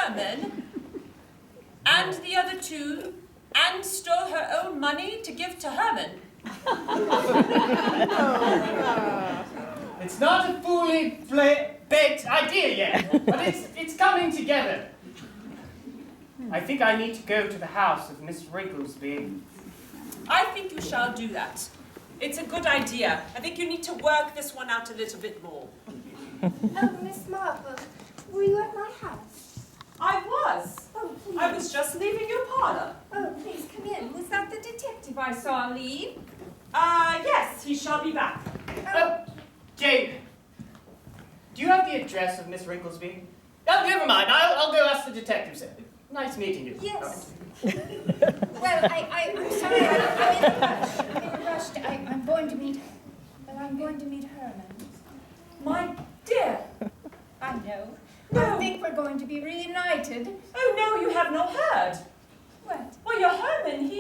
Herman and the other two and stole her own money to give to Herman. It's not a fully baked idea yet, but it's coming together. I think I need to go to the house of Miss Wrigglesby. I think you shall do that. It's a good idea. I think you need to work this one out a little bit more. Oh, Miss Marple, were you at my house? I was. Oh, please. I was just leaving your parlor. Oh, please, come in. Was that the detective I saw leave? Yes, he shall be back. Jane, do you have the address of Miss Wrigglesby? Oh, never mind. I'll go ask the detective. Nice meeting you. Yes. Well, I'm sorry. I'm in a rush. I'm going to meet Herman. My dear. I know. No. I think we're going to be reunited. Oh, no, you have not heard. What? Well, your Herman,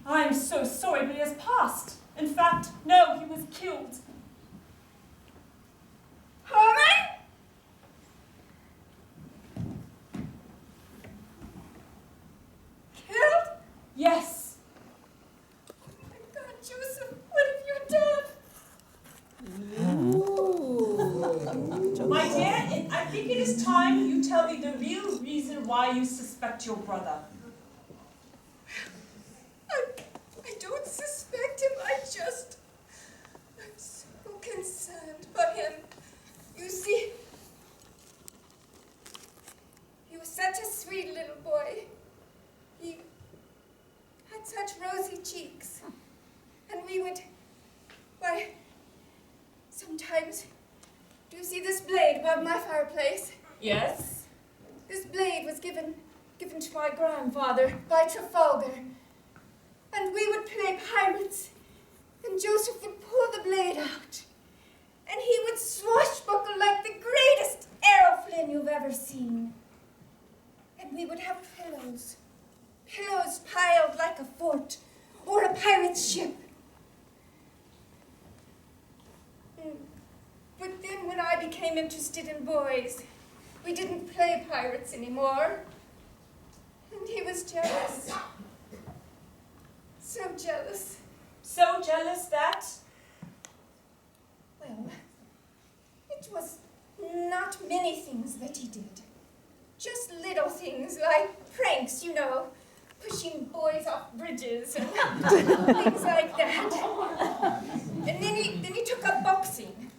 I'm so sorry, but he has passed. In fact, no, he was killed. Herman? Killed? Yes. Oh my God, Joseph, what have you done? My dear, I think it is time you tell me the real reason why you suspect your brother. I don't suspect him. I'm so concerned for him. You see, he was such a sweet little boy. He had such rosy cheeks. And we would, sometimes, do you see this blade above my fireplace? Yes? This blade was given to my grandfather by Trafalgar. And we would play pirates, and Joseph would pull the blade out, and he would swashbuckle like the greatest aeroplane you've ever seen. And we would have pillows piled like a fort, or a pirate's ship. But then when I became interested in boys, we didn't play pirates anymore, and he was jealous. So jealous. So jealous that? Well, it was not many things that he did. Just little things like pranks, you know, pushing boys off bridges and things like that. And then he took up boxing.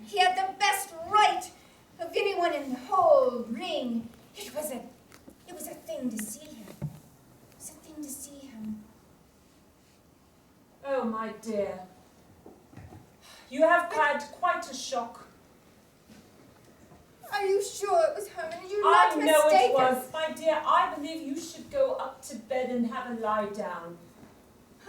He had the best right of anyone in the whole ring. It was a thing to see him. It was a thing to see him. Oh, my dear. You have had quite a shock. Are you sure it was Herman? You're not mistaken. I know it was. My dear, I believe you should go up to bed and have a lie down.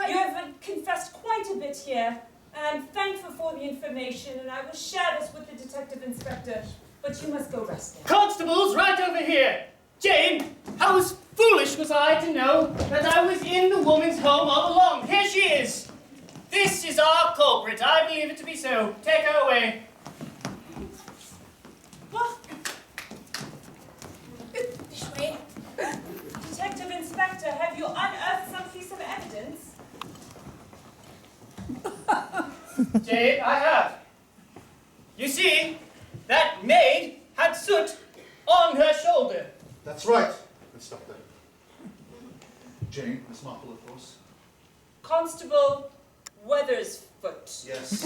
You have confessed quite a bit here, and I'm thankful for the information, and I will share this with the detective inspector, but you must go rest now. Constables, right over here. Jane, how foolish was I to know that I was in the woman's home all along. Here she is. This is our culprit. I believe it to be so. Take her away. What? This way. Detective Inspector, have you unearthed some piece of evidence? Jane, I have. You see, that maid had soot on her shoulder. That's right, Inspector. Jane, Miss Marple, of course. Constable Weathersfoot. Yes.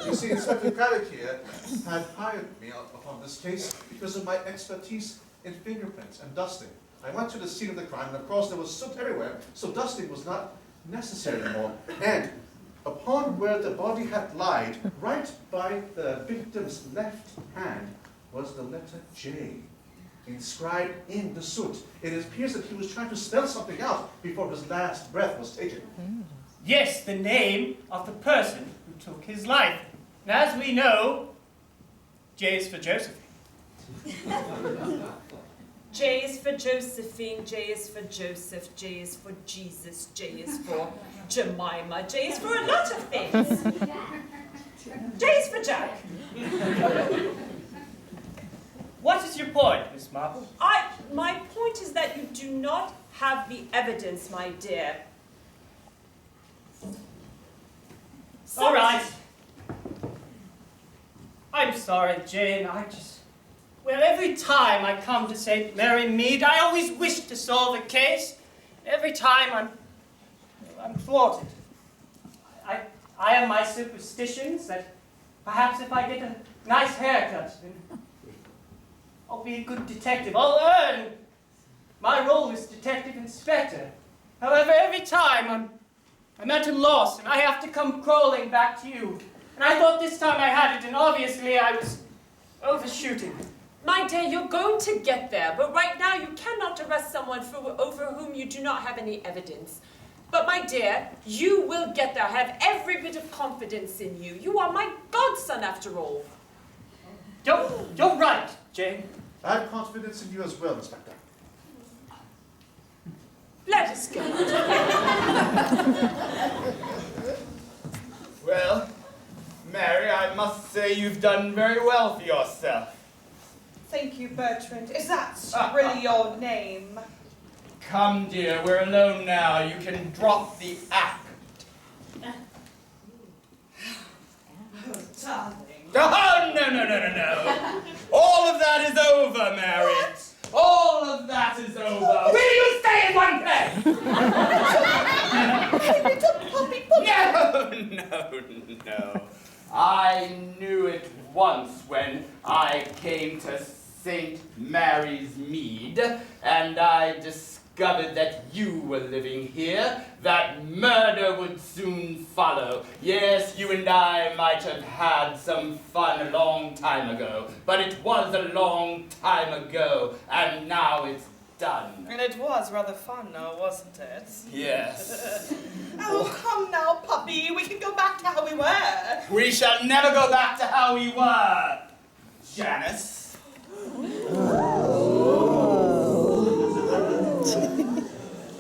You see, Inspector Craddock here had hired me upon this case because of my expertise in fingerprints and dusting. I went to the scene of the crime, and of course there was soot everywhere, so dusting was not necessary anymore. And upon where the body had lied, right by the victim's left hand, was the letter J, inscribed in the soot. It appears that he was trying to spell something out before his last breath was taken. Yes, the name of the person who took his life. And as we know, J is for Josephine. J is for Josephine, J is for Joseph, J is for Jesus, J is for Jemima, J is for a lot of things. J is for Jack. What is your point, Miss Marple? My point is that you do not have the evidence, my dear. All right. I'm sorry, Jane. Well, every time I come to St. Mary Mead, I always wish to solve a case. Every time I'm thwarted. I have my superstitions that perhaps if I get a nice haircut, then I'll be a good detective. I'll earn my role as detective inspector. However, every time I'm at a loss and I have to come crawling back to you. And I thought this time I had it, and obviously I was overshooting. My dear, you're going to get there, but right now you cannot arrest someone over whom you do not have any evidence. But my dear, you will get there. I have every bit of confidence in you. You are my godson after all. You're right, Jane. I have confidence in you as well, Inspector. Let us go. Well, Mary, I must say you've done very well for yourself. Thank you, Bertrand. Is that really your name? Come, dear, we're alone now. You can drop the act. Oh, darling. Oh, no. All of that is over, Mary. What? All of that is over. Will you stay in one place? Hey, little puppy. No. I knew it once when I came to St. Mary's Mead, and I discovered that you were living here, that murder would soon follow. Yes, you and I might have had some fun a long time ago, but it was a long time ago, and now it's done. And it was rather fun, though, wasn't it? Yes. Oh, come now, puppy. We can go back to how we were. We shall never go back to how we were, Janice.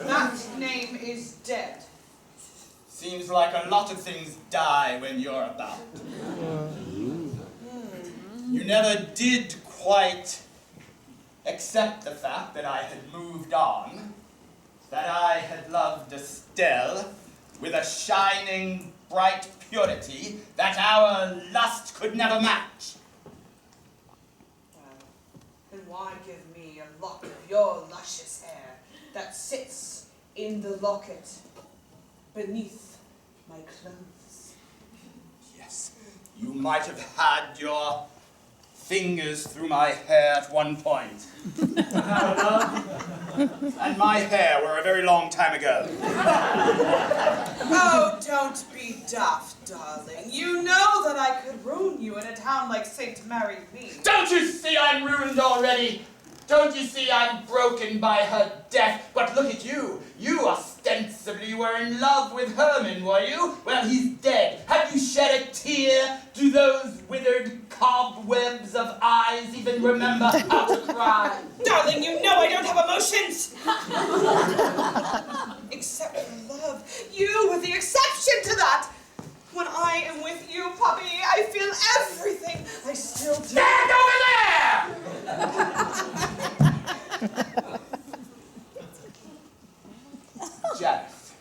That name is dead. Seems like a lot of things die when you're about. You never did quite accept the fact that I had moved on, that I had loved Estelle with a shining, bright purity that our lust could never match. Well, then why give me a lock of your luscious hair that sits in the locket beneath my clothes? Yes, you might have had your fingers through my hair at one point. And my hair were a very long time ago. Oh, don't be daft, darling. You know that I could ruin you in a town like St. Mary Mead. Don't you see I'm ruined already? Don't you see I'm broken by her death? But look at you. You ostensibly were in love with Herman, were you? Well, he's dead. Have you shed a tear? Do those withered cobwebs of eyes even remember how to cry? Darling, you know I don't have emotions. Except for love. You were the exception to that. When I am with you, puppy, I feel everything. I still do. Stand over there! Janice,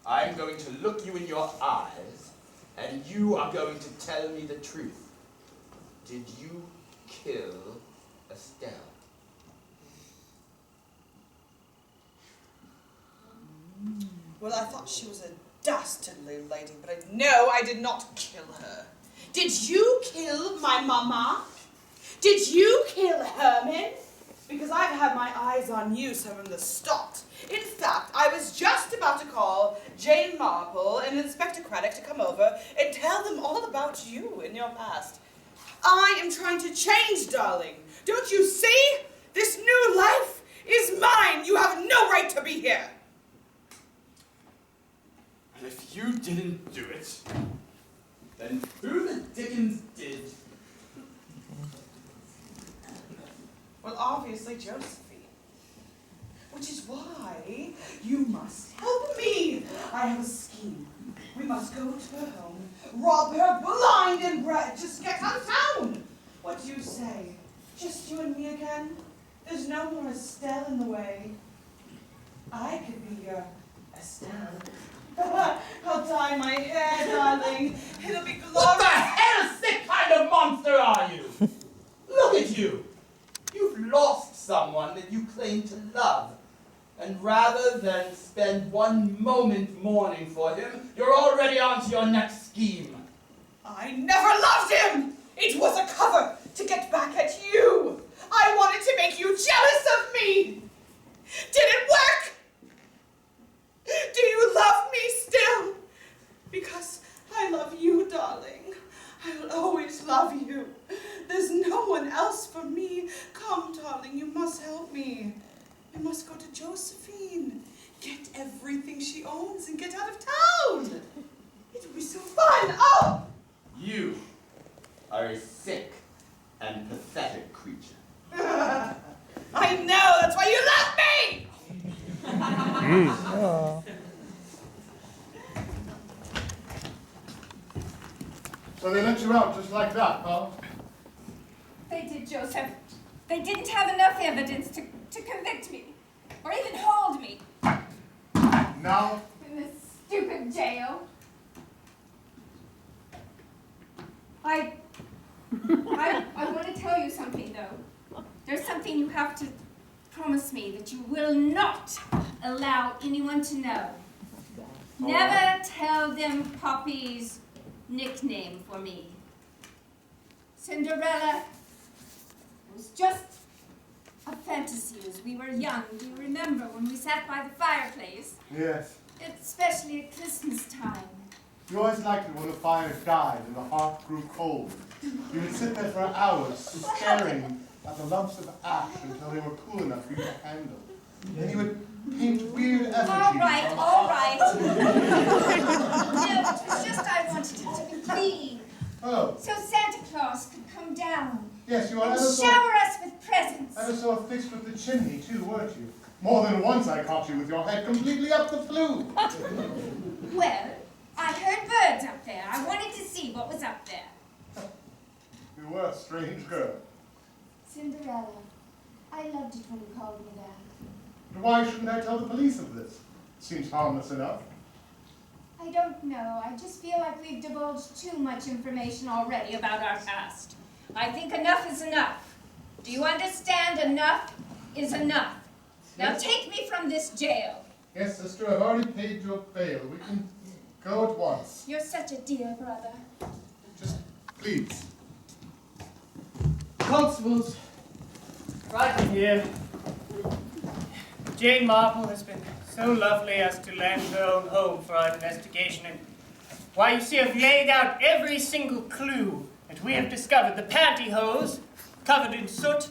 I'm going to look you in your eyes, and you are going to tell me the truth. Did you kill Estelle? Well, I thought she was a dastardly lady, but no, I did not kill her. Did you kill my mama? Did you kill Herman? Because I've had my eyes on you from the start. In fact, I was just about to call Jane Marple and Inspector Craddock to come over and tell them all about you and your past. I am trying to change, darling. Don't you see? This new life is mine. You have no right to be here. And if you didn't do it, then who the dickens did? Well, obviously Josephine. Which is why you must help me. I have a scheme. We must go to her home, rob her blind and just get out of town. What do you say? Just you and me again. There's no more Estelle in the way. I could be your Estelle. I'll dye my hair, darling. It'll be glorious. What the hell sick kind of monster are you? Look at you. You've lost someone that you claim to love. And rather than spend one moment mourning for him, you're already on to your next scheme. I never loved him! It was a cover to get back at you. I wanted to make you jealous of me. Did it work? Do you love me still? Because I love you, darling. I will always love you. There's no one else for me. Come, darling, you must help me. I must go to Josephine, get everything she owns, and get out of town. It will be so fun. Oh! You are a sick and pathetic creature. I know, that's why you love me! So they let you out just like that, huh? They did, Joseph. They didn't have enough evidence to convict me, or even hold me. Now? In this stupid jail. I want to tell you something, though. There's something you have to promise me that you will not allow anyone to know. Never tell them Poppy's nickname for me. Cinderella was just a fantasy as we were young. Do you remember when we sat by the fireplace? Yes. Especially at Christmas time. You always liked it when the fire died and the hearth grew cold. You would sit there for hours staring at the lumps of ash until they were cool enough for you to handle. Then you would paint weird effigies. All right, on the all hearth. right. No, it was just I wanted it to be clean. Oh, So Santa Claus could come down yes, you are and ever so shower us with presents. fixed with the chimney, too, weren't you? More than once I caught you with your head completely up the flue. Well, I heard birds up there. I wanted to see what was up there. You were a strange girl. Cinderella, I loved it when you called me that. But why shouldn't I tell the police of this? Seems harmless enough. I don't know. I just feel like we've divulged too much information already about our past. I think enough is enough. Do you understand? Enough is enough. Now take me from this jail. Yes, sister, I've already paid your bail. We can go at once. You're such a dear brother. Just please. Constables, right in here. Jane Marple has been so lovely as to lend her own home for our investigation, and why, you see, I've laid out every single clue that we have discovered. The pantyhose, covered in soot,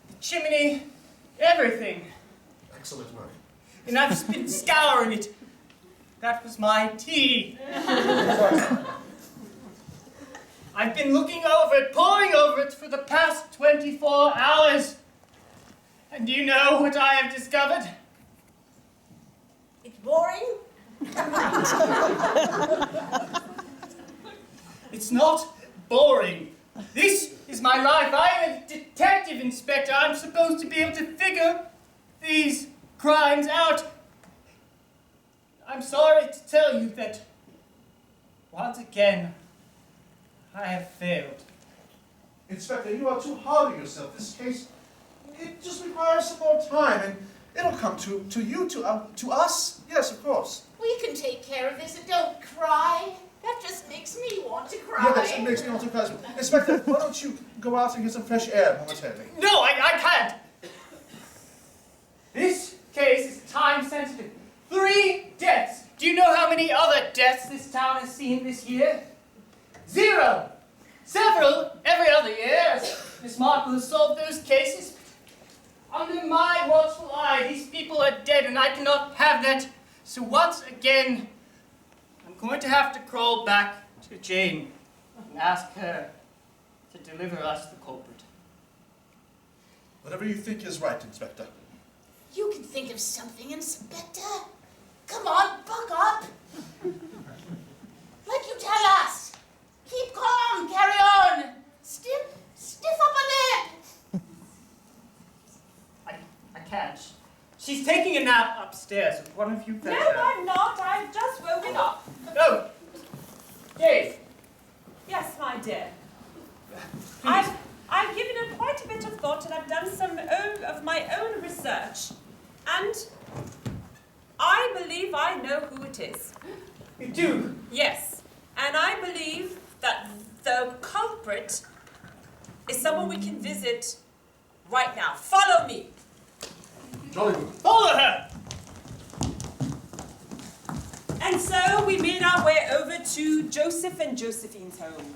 the chimney, everything. Excellent work. And I've been scouring it. That was my tea. I've been looking over it, poring over it for the past 24 hours. And do you know what I have discovered? It's boring. It's not boring. This is my life. I am a detective inspector. I'm supposed to be able to figure these crimes out. I'm sorry to tell you that once again, I have failed. Inspector, you are too hard on yourself. This case, it just requires some more time, and it'll come to us. Yes, of course. We can take care of this, and don't cry. That just makes me want to cry. Yeah, that makes me want to cry. Inspector, why don't you go out and get some fresh air momentarily? No, I can't. This case is time sensitive. 3 deaths. Do you know how many other deaths this town has seen this year? 0. Several every other year, as Miss Marple has solved those cases. Under my watchful eye, these people are dead, and I cannot have that. So once again, I'm going to have to crawl back to Jane and ask her to deliver us the culprit. Whatever you think is right, Inspector. You can think of something, Inspector. Come on, buck up. Like you tell us. Keep calm, carry on. Stiff up a lip. She's taking a nap upstairs. Would one of you fetch No, her? I'm not. I've just woken up. Oh! Jane! Yes, my dear. Please. I've given it quite a bit of thought and I've done some of my own research. And I believe I know who it is. You do? Yes. And I believe that the culprit is someone we can visit right now. Follow me. Jolly good. Follow her! And so we made our way over to Joseph and Josephine's home.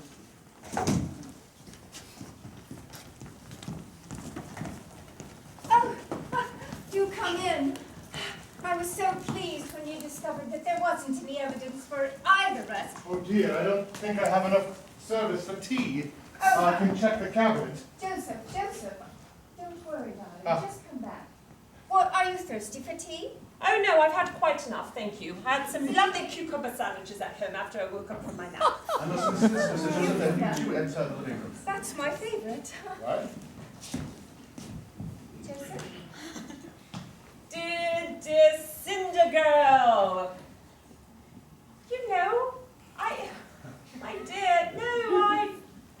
Oh, do come in. I was so pleased when you discovered that there wasn't any evidence for either of us. Oh dear, I don't think I have enough service for tea. I can check the cabinet. Joseph, don't worry, darling. Ah. Just come back. Well, are you thirsty for tea? Oh no, I've had quite enough, thank you. I had some lovely cucumber sandwiches at home after I woke up from my nap. I must insist, Mr. Joseph, that you do enter the living room. That's my favorite. Right? Joseph? Dear Cinder Girl. You know, my dear, no, I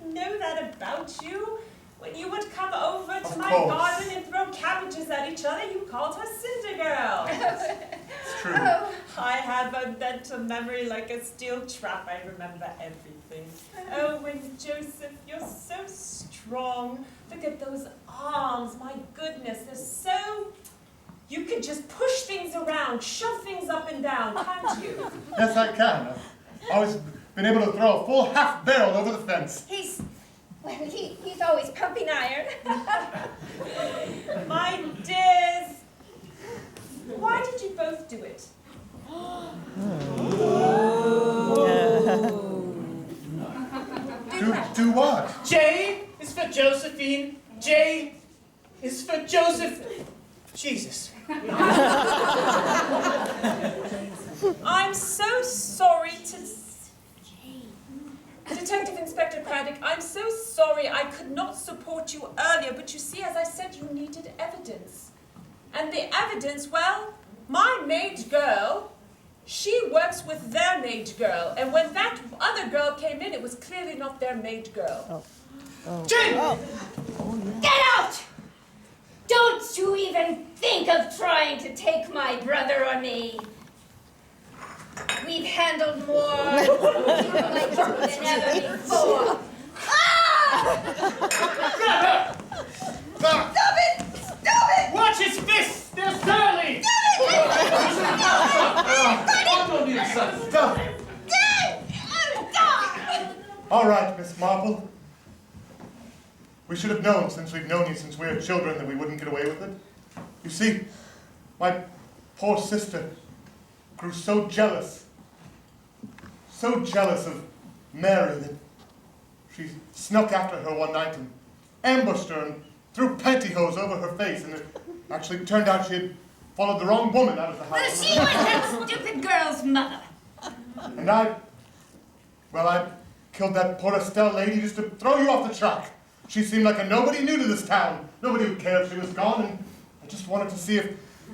know that about you. When you would come over to my garden and throw cabbages at each other, you called her Cinder Girl. It's true. Oh, I have a mental memory like a steel trap. I remember everything. Oh, and Joseph, you're so strong. Look at those arms. My goodness, they're so... You could just push things around, shove things up and down, can't you? Yes, I can. I've always been able to throw a full half barrel over the fence. he's always pumping iron. My dears, why did you both do it? Do what? J is for Josephine. J is for Joseph. Jesus. I'm so sorry to... Detective Inspector Craddock, I'm so sorry I could not support you earlier, but you see, as I said, you needed evidence. And the evidence, well, my maid girl, she works with their maid girl. And when that other girl came in, it was clearly not their maid girl. Jane! Get out! Don't you even think of trying to take my brother or me. We've handled more people like you than ever before. Grab her! Stop it! Stop it! Watch his fists! They're surly! Stop. All right, Miss Marple. We should have known, since we've known you since we were children, that we wouldn't get away with it. You see, my poor sister grew so jealous of Mary that she snuck after her one night and ambushed her and threw pantyhose over her face, and it actually turned out she had followed the wrong woman out of the Well, house. she was that stupid girl's mother. And I killed that poor Estelle lady just to throw you off the track. She seemed like a nobody new to this town. Nobody would care if she was gone, and I just wanted to see if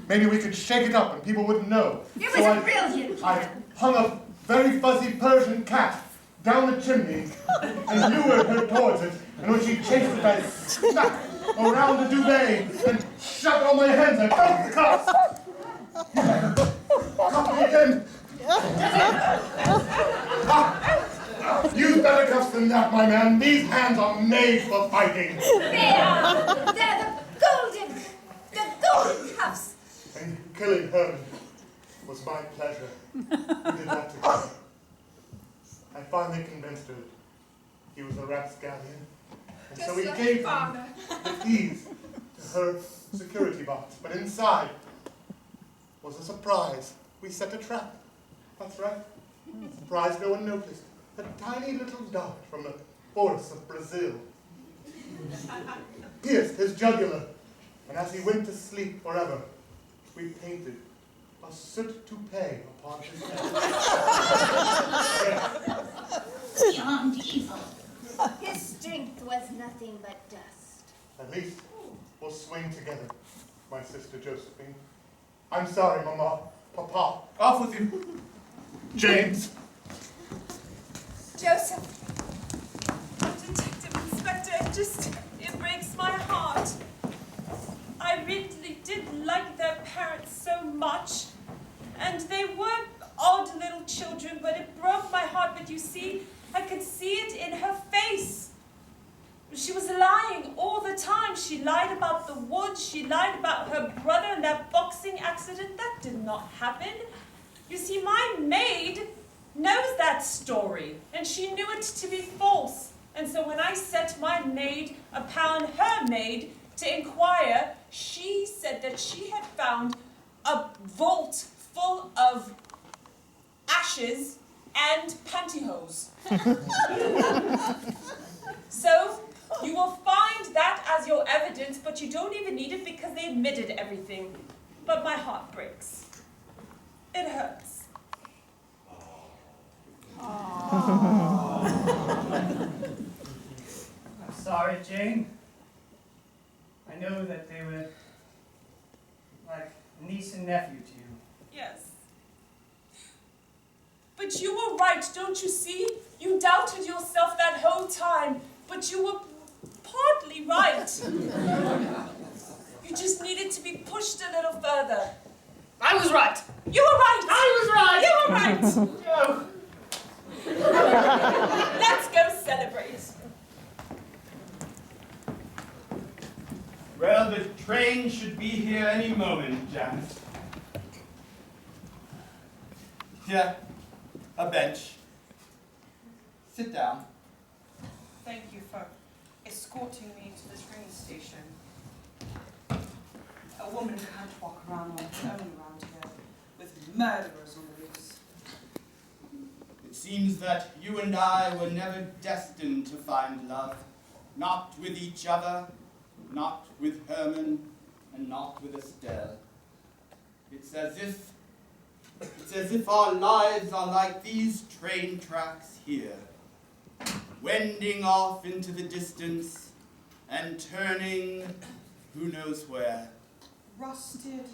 maybe we could shake it up and people wouldn't know. It was brilliant. I hung a very fuzzy Persian cat down the chimney and lured her towards it, and when she chased it, I snuck around the duvet and shoved all my hands and broke the cuffs. Cuff me again. Use better cuffs than that, my man. These hands are made for fighting. They are. They're the golden cuffs. And killing Herman was my pleasure. We did that together. I finally convinced her he was a rapscallion. And so we Just like gave him father. the keys to her security box. But inside was a surprise. We set a trap. That's right. Surprise no one noticed. A tiny little dart from the forests of Brazil pierced his jugular. And as he went to sleep forever, we painted a soot toupee upon his head. Beyond evil. His strength was nothing but dust. At least we'll swing together, my sister Josephine. I'm sorry, Mama. Papa. Off with you. James. Joseph, Detective Inspector, it breaks my heart. I really did like their parents so much, and they were odd little children, but it broke my heart. But you see, I could see it in her face. She was lying all the time. She lied about the woods. She lied about her brother and that boxing accident. That did not happen. You see, my maid knows that story, and she knew it to be false. And so when I set my maid upon her maid to inquire, she said that she had found a vault full of ashes and pantyhose. So you will find that as your evidence, but you don't even need it because they admitted everything. But my heart breaks. It hurts. I'm sorry, Jane. I know that they were like niece and nephew to you. Yes. But you were right, don't you see? You doubted yourself that whole time, but you were partly right. You just needed to be pushed a little further. I was right. You were right. I was right. You were right. No. Let's go celebrate. Well, the train should be here any moment, Janet. Here, a bench. Sit down. Thank you for escorting me to the train station. A woman can't walk around on her own around here with murderers on the loose. It seems that you and I were never destined to find love. Not with each other, not with Herman, and not with Estelle. It's as if our lives are like these train tracks here, wending off into the distance and turning who knows where. Rusted,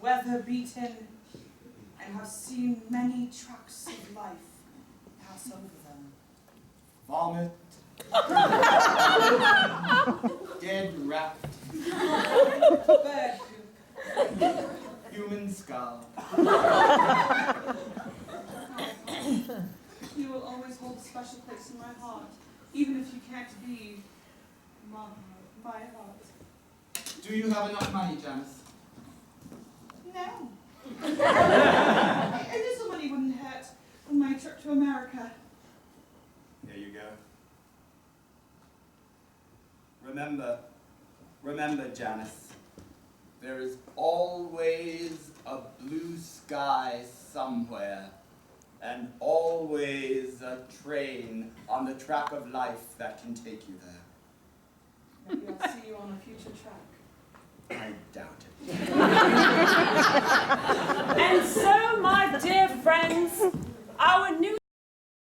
weather-beaten, and have seen many tracks of life pass over them. Vomit, dead rat, Bird poop. human skull. You will always hold a special place in my heart, even if you can't be my heart. Do you have enough money, Janice? No. A little money wouldn't hurt on my trip to America. There you go. Remember, Janice, there is always a blue sky somewhere, and always a train on the track of life that can take you there. Maybe I'll see you on a future track. I doubt it. And so, my dear friends, our new